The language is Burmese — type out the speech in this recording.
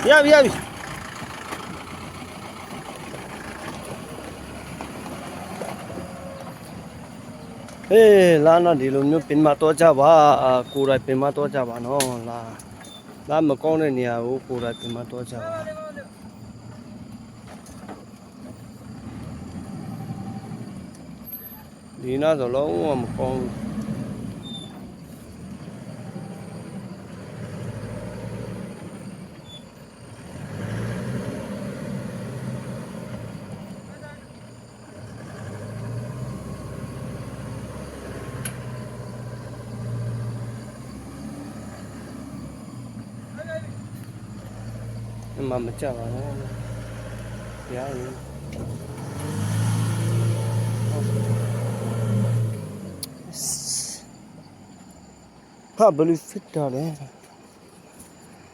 ရပြီဟေးလာနော်ဒီလိုမျိုးပင်မတော့ကြပါကိုယ်တိုင်ပင်မတော့ကြပါနော်လာမကောင်းတဲ့နေရာကိုကိုယ်တိုင်ပင်မတော့ကြပါဒီနာဆိုလုံးဝမကောင်းမကြပါနဲ့ရရင်ဟာဘယ်လိုဖြစ်တာလဲ